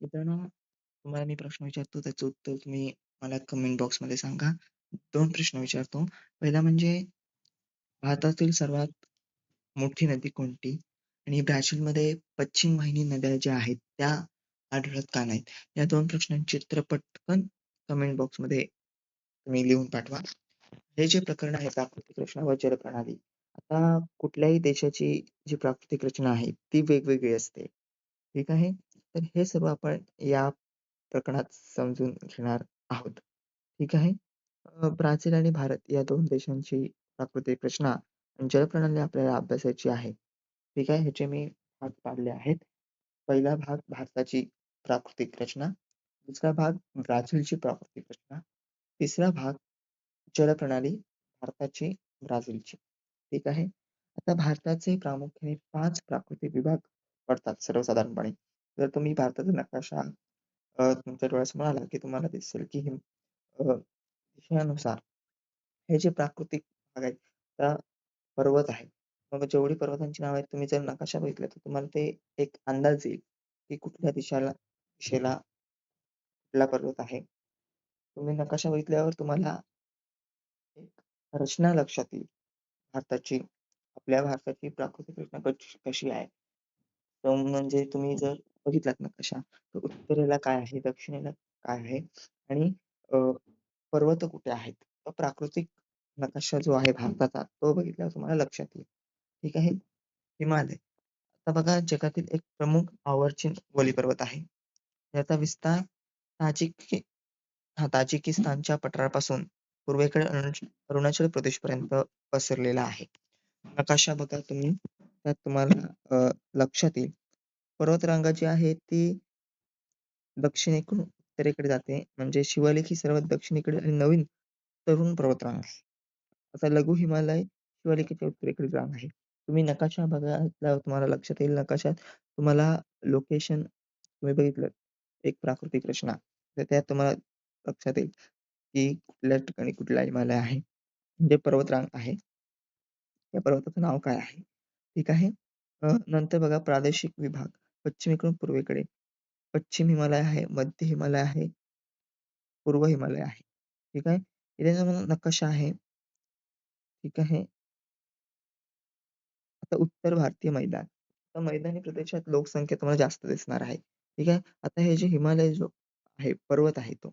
मित्रांनो, तुम्हाला मी प्रश्न विचारतो, त्याचं उत्तर तुम्ही मला कमेंट बॉक्समध्ये सांगा. 2 प्रश्न विचारतो. पहिला म्हणजे भारतातील सर्वात मोठी नदी कोणती? आणि ब्राझीलमध्ये पश्चिम वाहिनी नद्या ज्या आहेत, त्या आढळत का नाहीत? या 2 प्रश्नांची उत्तरं पटकन कमेंट बॉक्समध्ये तुम्ही लिहून पाठवा. हे जे प्रकरण आहे प्राकृतिक रचना व जलप्रणाली. आता कुठल्याही देशाची जी प्राकृतिक रचना आहे, ती वेगवेगळी असते. ठीक आहे? तर हे सर्व आपण या प्रकरणात समजून घेणार आहोत. ठीक आहे? ब्राझील आणि भारत या 2 देशांची प्राकृतिक रचना आणि जलप्रणाली आपल्याला अभ्यासायची आहे. ठीक आहे? ह्याचे मी भाग पाडले आहेत. पहिला भाग भारताची प्राकृतिक रचना, दुसरा भाग ब्राझीलची प्राकृतिक रचना, तिसरा भाग जलप्रणाली भारताची, ब्राझीलची. ठीक आहे. आता भारताचे प्रामुख्याने 5 प्राकृतिक विभाग पडतात सर्वसाधारणपणे. जर तुम्ही भारताचा नकाशा तुमच्या डोळ्यासमोर आला, की तुम्हाला दिसेल की विषयानुसार हे जे प्राकृतिक भाग आहेत, त्या पर्वत आहेत. मग जेवढी पर्वतांची नावं आहेत, तुम्ही जर नकाशा बघितला, तर तुम्हाला ते एक अंदाज येईल, की कुठल्या दिशेला कुठला पर्वत आहे. तुम्ही नकाशा बघितल्यावर तुम्हाला एक रचना लक्षात येईल भारताची. आपल्या भारताची प्राकृतिक रचना कशी आहे. तर म्हणजे तुम्ही जर बघितलात नकाशा, तर उत्तरेला काय आहे, दक्षिणेला काय आहे आणि अ, पर्वत कुठे आहेत. तर प्राकृतिक नकाशा जो आहे भारताचा, तो बघितल्यावर तुम्हाला लक्षात येईल. ठीक आहे. हिमालय. आता बघा जगातील एक प्रमुख आवर्चीन पर्वत आहे. याचा विस्तार ताजिक ताजिकिस्तानच्या पठारापासून पूर्वेकडे अरुणाचल प्रदेशपर्यंत पसरलेला आहे. नकाशा बघा तुम्ही, त्यात तुम्हाला लक्षात येईल. पर्वतरांगा जी आहे ती दक्षिणेकडून उत्तरेकडे जाते. म्हणजे शिवालिक ही सर्वात दक्षिणेकडे आणि नवीन तरुण पर्वतरांग आहे. आता लघु हिमालय शिवालिकेच्या उत्तरेकडील रांग आहे. तुम्ही नकाशा बघितल्यावर तुम्हाला लक्षात येईल. नकाशात तुम्हाला लोकेशन तुम्ही बघितलं एक प्राकृतिक रचना, तर त्यात तुम्हाला लक्षात येईल, की कुठल्या ठिकाणी कुठला हिमालय आहे. म्हणजे पर्वतरांग आहे. या पर्वताचं नाव काय आहे? ठीक आहे. नंतर बघा प्रादेशिक विभाग. पश्चिमेकडून पूर्वेकडे. पश्चिम हिमालय आहे, मध्य हिमालय आहे, पूर्व हिमालय आहे. ठीक आहे. इथे जो नकाशा आहे, ठीक आहे. आता उत्तर भारतीय मैदान. तर मैदानी प्रदेशात लोकसंख्या तुम्हाला जास्त दिसणार आहे. ठीक आहे. आता हे जे हिमालय जो आहे, पर्वत आहे तो.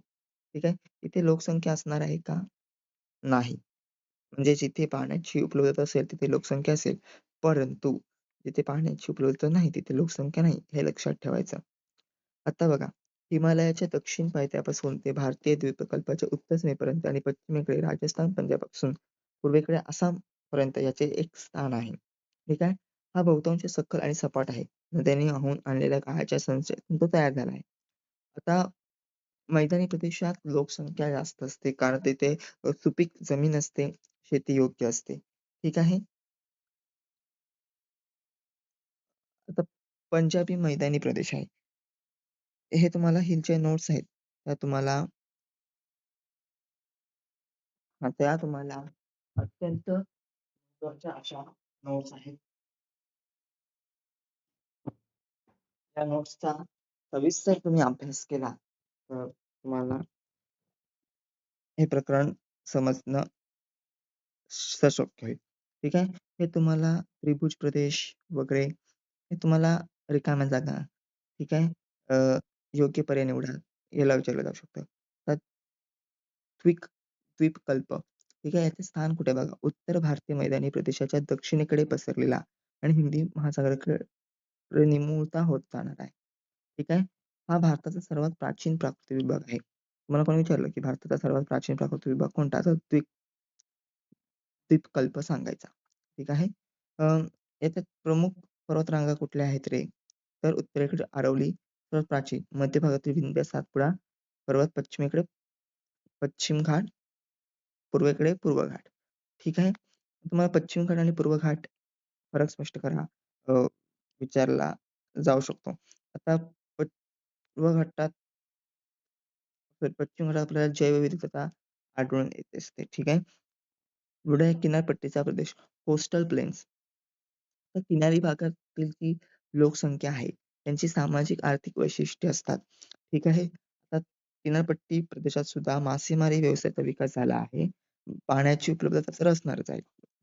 ठीक आहे. इथे लोकसंख्या असणार आहे का? नाही. म्हणजे जिथे पाण्याची उपलब्धता असेल, तिथे लोकसंख्या असेल. परंतु जिथे पाण्याची उपलब्धता नाही, तिथे लोकसंख्या नाही, हे लक्षात ठेवायचं. आता बघा, हिमालयाच्या दक्षिण पायथ्यापासून ते भारतीय द्वीपकल्पाच्या उत्तर सीमेपर्यंत आणि पश्चिमेकडे राजस्थान, पंजाबपासून पूर्वेकडे आसामपर्यंत याचे एक स्थान आहे. ठीक आहे. हा बहुतांश सखल आणि सपाट आहे. नद्यांनी वाहून आणलेल्या गाळाच्या संचयातून तो तयार झाला आहे. आता मैदानी प्रदेशात लोकसंख्या जास्त असते कारण तिथे सुपीक जमीन असते, शेती योग्य असते. ठीक आहे. आता पंजाबी मैदानी प्रदेश आहे. हे तुम्हाला हिलचे नोट्स आहेत. त्या तुम्हाला त्या तुम्हाला अत्यंत महत्त्वाच्या अशा नोट्स आहेत. त्या नोट्सचा सविस्तर तुम्ही अभ्यास केला, तर तुम्हाला हे प्रकरण समजणं सशक्य होईल. ठीक आहे. हे तुम्हाला त्रिभुज प्रदेश वगैरे हे तुम्हाला रिकाम्या जागा, ठीक आहे. योग्य पर्याय निवडा, याला विचारलं जाऊ शकतं. तर द्वीपकल्प, ठीक आहे. याचे स्थान कुठे बघा, उत्तर भारतीय मैदानी प्रदेशाच्या दक्षिणेकडे पसरलेला आणि हिंदी महासागराकडे निमुळता होत जाणार आहे. ठीक आहे. हा भारताचा सर्वात प्राचीन प्राकृतिक विभाग आहे. तुम्हाला कोणी विचारलं, की भारताचा सर्वात प्राचीन प्राकृतिक विभाग कोणता? तर द्वीपकल्प सांगायचा. ठीक आहे. अ, याच्यात प्रमुख पर्वतरांगा कुठल्या आहेत रे? तर उत्तरेकडे अरवली सर्वात प्राचीन, मध्य भागातील विंध्य सातपुडा पर्वत, पश्चिमेकडे पश्चिम घाट, पूर्वेकडे पूर्व घाट. ठीक आहे. तुम्हाला पश्चिम घाट आणि पूर्व घाट फरक स्पष्ट करा. अ, विचारला जाऊ शकतो. आता पूर्व घाटात पश्चिम घाटात आपल्याला जैवविविधता आढळून येत असते. ठीक आहे. पुढे आहे किनारपट्टीचा प्रदेश, कोस्टल प्लेन्स. तर किनारी भागातील जी लोकसंख्या आहे, यांची सामाजिक आर्थिक वैशिष्ट्ये असतात. ठीक आहे. आता किनारपट्टी प्रदेशात सुद्धा मासेमारी व्यवसायाचा विकास झाला आहे. पाण्याची उपलब्धता तर असणारच आहे.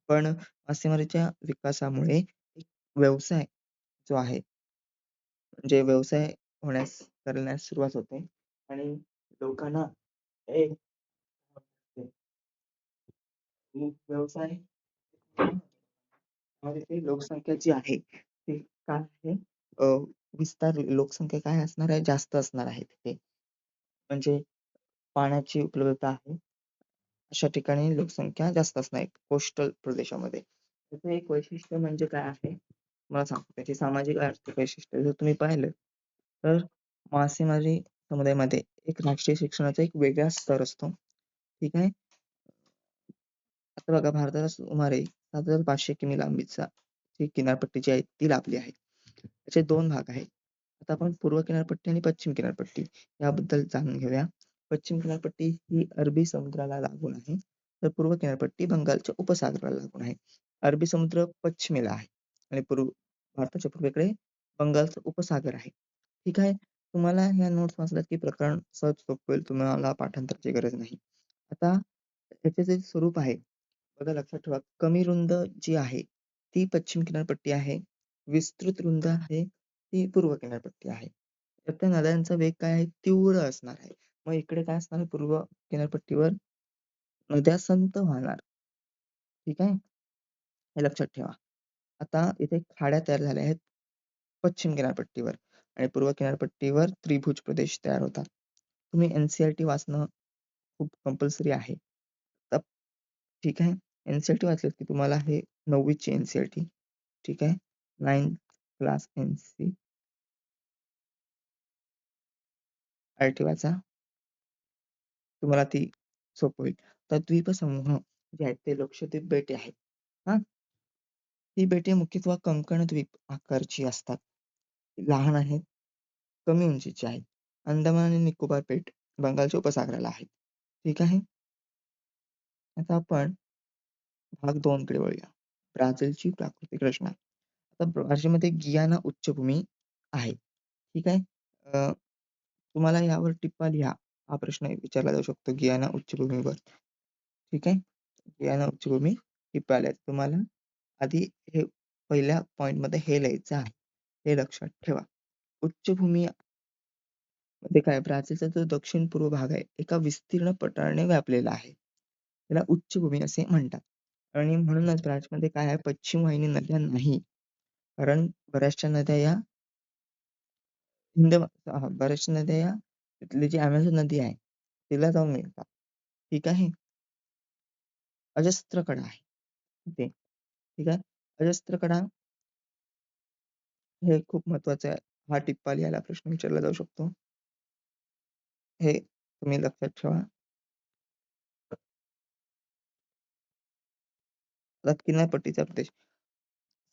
पण मासेमारीच्या विकासामुळे एक व्यवसाय जो आहे, म्हणजे व्यवसाय करण्यास सुरुवात होते आणि लोकांना एक व्यवसाय मध्ये ती लोकसंख्या जी आहे, ती काय आहे, अ, विस्तार लोकसंख्या काय असणार आहे, जास्त असणार आहे तिथे. म्हणजे पाण्याची उपलब्धता आहे. अशा ठिकाणी लोकसंख्या जास्त असणार आहे कोस्टल प्रदेशामध्ये. त्याचं एक वैशिष्ट्य म्हणजे काय आहे? मला सांगतो. त्याची सामाजिक आर्थिक वैशिष्ट्य जर तुम्ही पाहिलं, तर मासेमारी समुदायामध्ये एक राष्ट्रीय शिक्षणाचा एक वेगळा स्तर असतो. ठीक आहे. आता बघा, भारताला सुमारे 7,500 किमी लांबीचा जी किनारपट्टी जी आहे ती लाभली आहे. त्याचे 2 भाग आहेत. आता आपण पूर्व किनारपट्टी आणि पश्चिम किनारपट्टी याबद्दल जाणून घेऊया. पश्चिम किनारपट्टी ही अरबी समुद्राला लागून आहे. तर पूर्व किनारपट्टी बंगालच्या उपसागराला लागून आहे. अरबी समुद्र पश्चिमेला आहे आणि भारताच्या पूर्वेकडे बंगालचा उपसागर आहे. ठीक आहे. तुम्हाला ह्या नोट्स वाचल्यात की प्रकरण सहज सोपं होईल. तुम्हाला पाठांतराची गरज नाही. आता याचे जे स्वरूप आहे, बघा लक्षात ठेवा, कमी रुंद जी आहे, ती पश्चिम किनारपट्टी आहे. विस्तृत रुंद आहे, ती पूर्व किनारपट्टी आहे. तर त्या नद्यांचा वेग काय आहे? तीव्र असणार आहे. मग इकडे काय असणार आहे? पूर्व किनारपट्टीवर नद्या संत वाहणार. ठीक आहे? हे लक्षात ठेवा. आता इथे खाड्या तयार झाल्या आहेत पश्चिम किनारपट्टीवर आणि पूर्व किनारपट्टीवर त्रिभुज प्रदेश तयार होतात. तुम्ही एन-सी-आर-टी वाचणं खूप कंपल्सरी आहे. तर ठीक आहे. एन-सी-आर-टी वाचलत की तुम्हाला हे 9वी ची एन-सी-आर-टी, ठीक आहे. 9th क्लास एन-सी-आर-टी वाचा. तुम्हाला ती सोपं होईल. तर द्वीपसमूह जे आहेत ते लक्षद्वीप बेटे आहेत. हां. ही बेटे मुख्यतः कंकण द्वीप आकारची असतात. लहान आहेत, कमी उंचीची आहेत. अंदमान आणि निकोबार बेट बंगालच्या उपसागराला आहेत. ठीक आहे. आता आपण भाग 2 कडे वळूया. ब्राझीलची प्राकृतिक रचना. आता ब्राझीलमध्ये गियाना उच्चभूमी आहे. ठीक आहे. तुम्हाला यावर टिप्पा लिहा. हा प्रश्न विचारला जाऊ शकतो गियाना उच्चभूमीवर. ठीक आहे. गियाना उच्चभूमी टिप्पा लिहायचं. तुम्हाला आधी हे पहिल्या पॉइंटमध्ये हे लिहायचं आहे. हे लक्षात ठेवा. उच्चभूमी मध्ये काय, ब्राझीलचा जो दक्षिण-पूर्व भाग आहे, एका विस्तीर्ण पठाराने व्यापलेला आहे. त्याला उच्चभूमी असे म्हणतात. आणि म्हणूनच ब्राझीलमध्ये काय आहे, पश्चिम वाहिनी नद्या नाही. कारण बऱ्याचशा नद्या या बऱ्याचशा नद्या या तिथली जी अमेझॉन नदी आहे, तिला जाऊन मिळतात. ठीक आहे. अजस्त्र कडा आहे तिथे. ठीक आहे. अजस्त्र कडा हे खूप महत्वाचं आहे. हा टिप्पा लिहायला प्रश्न विचारला जाऊ शकतो. हे तुम्ही लक्षात ठेवा. आता किनारपट्टीचा प्रदेश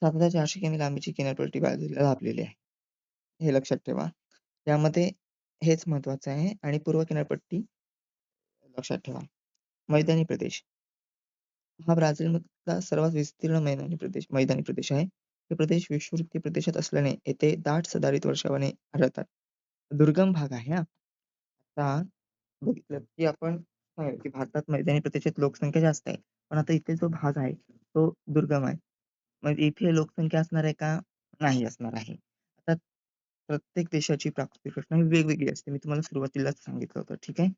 7,400 किमी लांबीची किनारपट्टी ब्राझीलला लाभलेली आहे. हे लक्षात ठेवा. यामध्ये हेच महत्वाचं आहे आणि पूर्व किनारपट्टी लक्षात ठेवा. मैदानी प्रदेश हा ब्राझीलमधला सर्वात विस्तीर्ण मैदानी प्रदेश आहे. हे प्रदेश विषुववृत्तीय प्रदेशात असल्याने येथे दाट सदाहरित वर्षावने आढळतात. दुर्गम भाग आहे हा. आता बघितलं की आपण सांगितलं की भारतात मैदानी प्रदेशात लोकसंख्या जास्त आहे. पण आता इथे जो भाग आहे तो दुर्गम आहे. मग इथे लोकसंख्या असणार आहे का? नाही असणार आहे. आता प्रत्येक देशाची प्राकृतिक रचना ही वेगवेगळी असते. मी तुम्हाला सुरुवातीलाच सांगितलं होतं. ठीक आहे.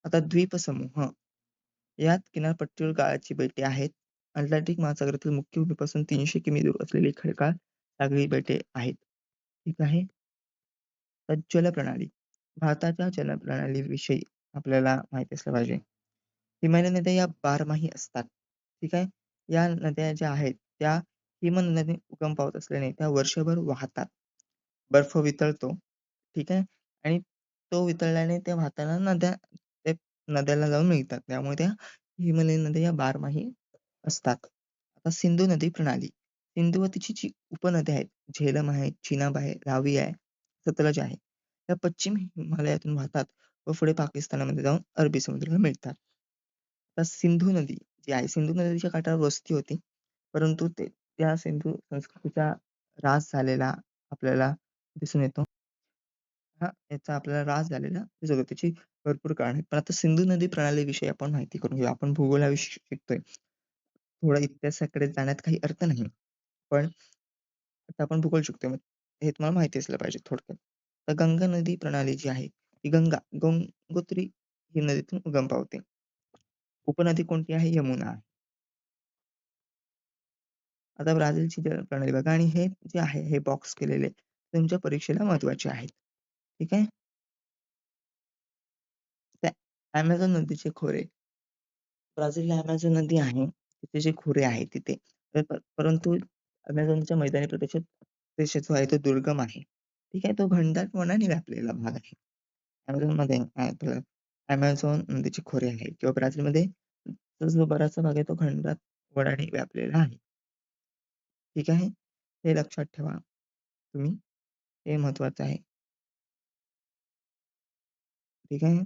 आता द्वीपसमूह यात किनारपट्टीवर गाळाची बेटे आहेत. अटलांटिक महासागरातील मुख्य भूमीपासून 300 किमी दूर असलेली खडकाळ सागरी बेटे आहेत. ठीक आहे. तर जलप्रणाली. भारताच्या जलप्रणालीविषयी आपल्याला माहिती असलं पाहिजे. हिमालय नद्या या बारमाही असतात. ठीक आहे. या नद्या ज्या आहेत त्या हिमनदीने उगम पावत असल्याने त्या वर्षभर वाहतात. बर्फ वितळतो. ठीक आहे. आणि तो वितळल्याने त्या वाहताना ते नद्याला जाऊन मिळतात. त्यामुळे त्या हिमालयीन नद्या या बारमाही असतात. आता सिंधू नदी प्रणाली. सिंधू व तिची जी उपनद्या आहेत, झेलम आहे, चिनाब आहे, रावी आहे, सतलज आहे. त्या पश्चिम हिमालयातून वाहतात व पुढे पाकिस्तानामध्ये जाऊन अरबी समुद्राला मिळतात. आता सिंधू नदी जी आहे, सिंधू नदीच्या काठावर वस्ती होती. परंतु त्या सिंधू संस्कृतीच्या ऱ्हास झालेला आपल्याला दिसून येतो. हां, याचा आपल्याला ऱ्हास झालेला दिसतो. त्याची भरपूर कारणं आहेत. पण आता सिंधू नदी प्रणालीविषयी आपण माहिती करून घेऊया. आपण भूगोलाविषयी शिकतोय. थोडा इतिहासाकडे जाण्यात काही अर्थ नाही. पण आता आपण भूगोल शिकतोय. मग हे तुम्हाला माहिती असलं पाहिजे थोडक्यात. तर गंगा नदी प्रणाली जी आहे, ती गंगोत्री ही नदीतून उगम पावते. उपनदी कोणती आहे? यमुना आहे. आता ब्राझीलची जलप्रणाली बघा आणि हे जे आहे, हे बॉक्स केलेले तुमच्या परीक्षेला महत्त्वाचे आहेत. ठीक आहे. त्या Amazon नदीचे खोरे. ब्राझीलला Amazon नदी आहे. तिथे जे खोरे आहेत तिथे. परंतु Amazonच्या मैदानी प्रदेशात देश जो आहे तो दुर्गम आहे. ठीक आहे. तो घनदाट वनाने व्यापलेला भाग आहे. Amazonमध्ये आपलं Amazon नदीचे खोरे आहे किंवा ब्राझीलमध्ये जो बराचसा भाग आहे तो घनदाट वनाने व्यापलेला आहे. ठीक आहे. हे लक्षात ठेवा तुम्ही. हे महत्त्वाचं आहे. ठीक आहे.